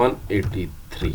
183।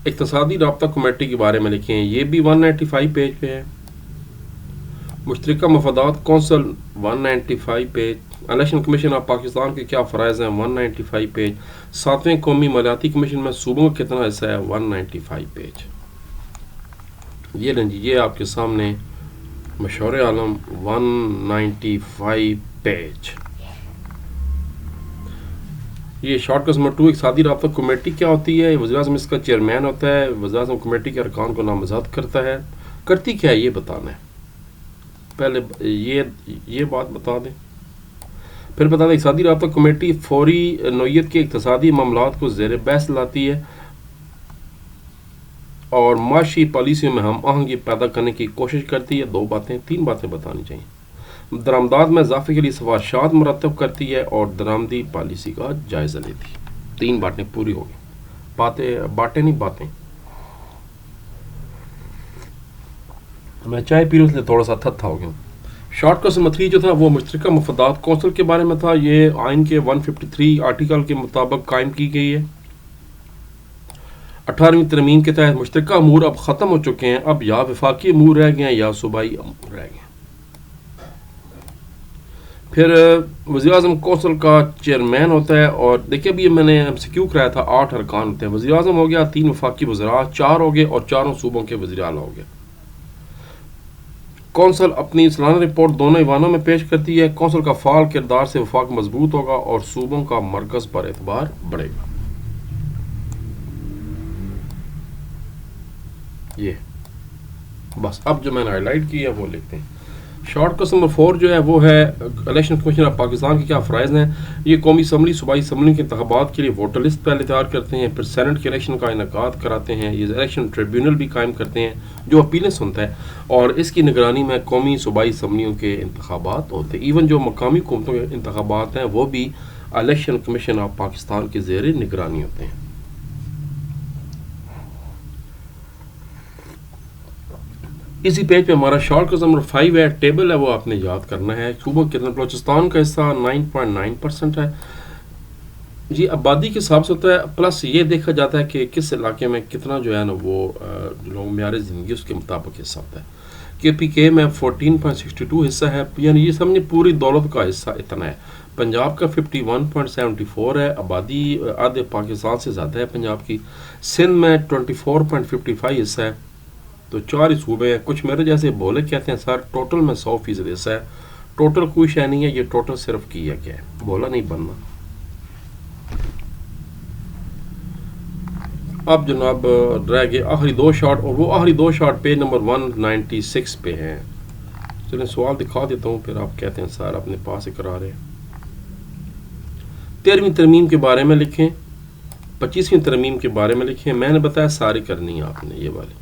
اقتصادی رابطہ کمیٹی کے بارے میں لکھیں، یہ بھی 195 پیج پہ ہے۔ مشترکہ مفادات council 195 page. Election commission of Pakistan کے کیا فرائض ہیں 195 پیج۔ 7ویں قومی مالیاتی کمیشن میں صوبوں کا کتنا حصہ ہے 195 پیج۔ یہ لیں جی، یہ آپ کے سامنے مشور عالم 195 پیج۔ یہ شارٹ کٹ نمبر 2 اقتصادی رابطہ کمیٹی کیا ہوتی ہے؟ وزیر اعظم اس کا چیئرمین ہوتا ہے، وزیر اعظم کمیٹی کے ارکان کو نامزد کرتا ہے۔ کرتی کیا ہے یہ بتانا ہے، پہلے یہ بات بتا دیں، پھر بتا دیں اقتصادی رابطہ کمیٹی فوری نوعیت کے اقتصادی معاملات کو زیر بحث لاتی ہے اور معاشی پالیسیوں میں ہم آہنگی پیدا کرنے کی کوشش کرتی ہے۔ 3 باتیں بتانی چاہیے۔ درآمدات میں اضافے کے لیے سفارشات مرتب کرتی ہے اور درآمدی پالیسی کا جائزہ لیتی ہے۔ 3 باتیں پوری ہو گئی، باتیں۔ میں چائے پی رہا ہوں اس لیے تھوڑا سا تھتھا ہو گیا۔ شارٹ کٹ نمبر 3 جو تھا وہ مشترکہ مفادات کونسل کے بارے میں تھا۔ یہ آئین کے 153 آرٹیکل کے مطابق قائم کی گئی ہے۔ 18ویں ترمیم کے تحت مشترکہ امور اب ختم ہو چکے ہیں، اب یا وفاقی امور رہ گئے ہیں یا صوبائی امور رہ گئے ہیں۔ پھر وزیر اعظم کونسل کا چیئرمین ہوتا ہے، اور دیکھیں ابھی میں نے MCQ کرایا تھا 8 ارکان ہوتے ہیں۔ وزیر اعظم ہو گیا، 3 وفاقی وزراء 4 ہو گئے اور 4 صوبوں کے وزیر اعلیٰ ہو گئے۔ کونسل اپنی سالانہ رپورٹ دونوں ایوانوں میں پیش کرتی ہے۔ کونسل کا فعال کردار سے وفاق مضبوط ہوگا اور صوبوں کا مرکز پر اعتبار بڑھے گا۔ یہ بس اب جو میں نے ہائی لائٹ کی ہے وہ لکھتے ہیں۔ شارٹ کٹ نمبر 4 جو ہے وہ ہے الیکشن کمیشن آف پاکستان کے کیا فرائض ہیں۔ یہ قومی اسمبلی صوبائی اسمبلی کے انتخابات کے لیے ووٹر لسٹ پہلے تیار کرتے ہیں، پھر سینٹ کے الیکشن کا انعقاد کراتے ہیں، یہ الیکشن ٹریبیونل بھی قائم کرتے ہیں جو اپیلیں سنتا ہے، اور اس کی نگرانی میں قومی صوبائی اسمبلیوں کے انتخابات ہوتے ہیں۔ ایون جو مقامی حکومتوں کے انتخابات ہیں وہ بھی الیکشن کمیشن آف پاکستان کے زیر نگرانی ہوتے ہیں۔ اسی پیج پہ ہمارا شارٹ کٹ نمبر 5 ہے، ٹیبل ہے وہ آپ نے یاد کرنا ہے۔ صوبوں کتنا، بلوچستان کا حصہ 9.9% ہے جی، آبادی کے حساب سے ہوتا ہے، پلس یہ دیکھا جاتا ہے کہ کس علاقے میں کتنا جو ہے نا وہ لوگ معیار زندگی اس کے مطابق حصہ ہوتا ہے۔ KPK میں 14.62 حصہ ہے، یعنی یہ سمجھے پوری دولت کا حصہ اتنا ہے۔ پنجاب کا 51.74 ہے، آبادی آدھے پاکستان سے زیادہ ہے پنجاب کی۔ سندھ میں 24.55 حصہ ہے، تو 4 صوبے ہیں۔ کچھ میرے جیسے بولے کہتے ہیں سر ٹوٹل میں 100% حصہ ہے، ٹوٹل کوئی شے نہیں ہے، یہ ٹوٹل صرف کیا گیا ہے، بولا نہیں بننا۔ اب جناب رہ گئے آخری 2 شارٹ، اور وہ آخری 2 شارٹ پیج نمبر 196 پہ ہیں۔ چلیں سوال دکھا دیتا ہوں، پھر آپ کہتے ہیں سر اپنے پاس ہی کرا رہے ہیں۔ 13ویں ترمیم کے بارے میں لکھیں، 25ویں ترمیم کے بارے میں لکھیں۔ میں نے بتایا ساری کرنی ہے آپ نے، یہ والی،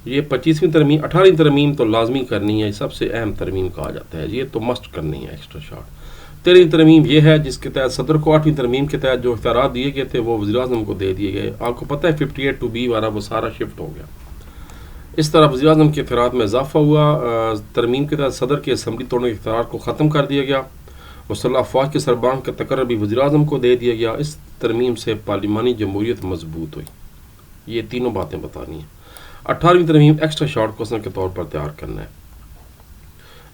یہ 25ویں ترمیم۔ 18ویں ترمیم تو لازمی کرنی ہے، سب سے اہم ترمیم کہا جاتا ہے، یہ تو مسٹ کرنی ہے ایکسٹرا شارٹ۔ 13ویں ترمیم یہ ہے جس کے تحت صدر کو 8ویں ترمیم کے تحت جو اختیارات دیے گئے تھے وہ وزیر اعظم کو دے دیے گئے۔ آپ کو پتہ ہے 58(2)B والا وہ سارا شفٹ ہو گیا۔ اس طرح وزیر اعظم کے اختیارات میں اضافہ ہوا۔ ترمیم کے تحت صدر کے اسمبلی توڑنے کے اختیارات کو ختم کر دیا گیا۔ مسلح افواج کے سربراہ کا تقرر بھی وزیر اعظم کو دے دیا گیا۔ اس ترمیم سے پارلیمانی جمہوریت مضبوط ہوئی۔ یہ تینوں باتیں بتانی ہیں۔ 18ویں ترمیم ایکسٹرا شارٹ کوسچن کے طور پر تیار کرنا ہے۔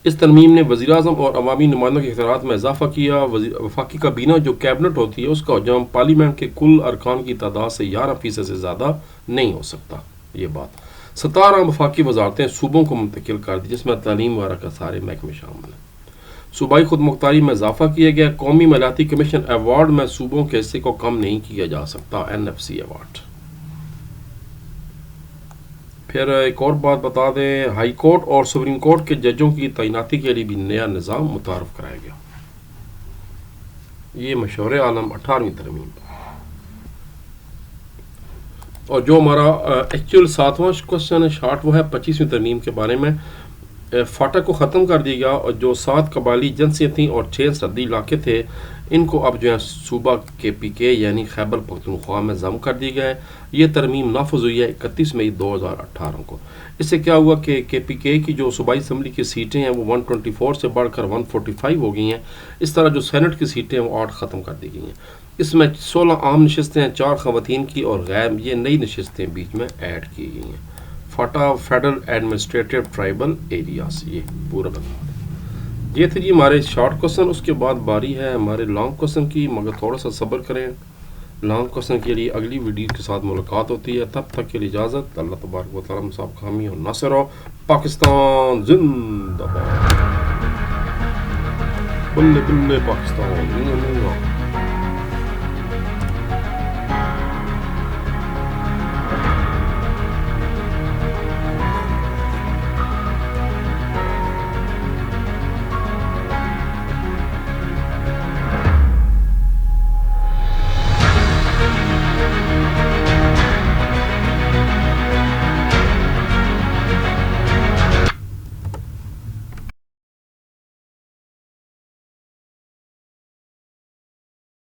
اس ترمیم نے وزیر اعظم اور عوامی نمائندوں کے اختیارات میں اضافہ کیا۔ وفاقی کابینہ جو کیبنٹ ہوتی ہے اس کا حجم پارلیمنٹ کے کل ارکان کی تعداد سے 11% سے زیادہ نہیں ہو سکتا۔ یہ بات 17 وفاقی وزارتیں صوبوں کو منتقل کر دی، جس میں تعلیم وغیرہ کا سارے محکمے شامل ہیں۔ صوبائی خود مختاری میں اضافہ کیا گیا۔ قومی مالیاتی کمیشن ایوارڈ میں صوبوں کے حصے کو کم نہیں کیا جا سکتا، NFC ایوارڈ۔ پھر ایک اور بات بتا دیں، ہائی کورٹ اور سپریم کورٹ کے ججوں کی تعیناتی کے لیے بھی نیا نظام متعارف کرایا گیا۔ یہ مشور عالم 18ویں ترمیم۔ اور جو ہمارا ایکچوئل 7واں کوشچن ہے شارٹ، وہ ہے 25ویں ترمیم کے بارے میں۔ فاٹا کو ختم کر دیا گیا، اور جو 7 قبائلی جنسیاں تھیں اور 6 سرحدی علاقے تھے ان کو اب جو ہے صوبہ KPK یعنی خیبر پختونخوا میں ضم کر دی گئے۔ یہ ترمیم نافذ ہوئی ہے 31 مئی 2018 کو۔ اس سے کیا ہوا کہ KPK کی جو صوبائی اسمبلی کی سیٹیں ہیں وہ 124 سے بڑھ کر 145 ہو گئی ہیں۔ اس طرح جو سینٹ کی سیٹیں ہیں وہ 8 ختم کر دی گئی ہیں۔ اس میں 16 عام نشستیں ہیں، 4 خواتین کی اور غیر یہ نئی نشستیں بیچ میں ایڈ کی گئی ہیں. FATA federal administrative tribal areas, یہ پورا بتا. یہ تھے جی ہمارے شارٹ کوسچن. اس کے بعد باری ہے ہمارے لانگ کوسچن کی، مگر تھوڑا سا صبر کریں. لانگ کوسچن کے لیے اگلی ویڈیو کے ساتھ ملاقات ہوتی ہے. تب تک کے لیے اجازت. اللہ تبارک و تعالی صاحب حامی اور ناصر ہو. پاکستان زندہ باد. بلے بلے پاکستان.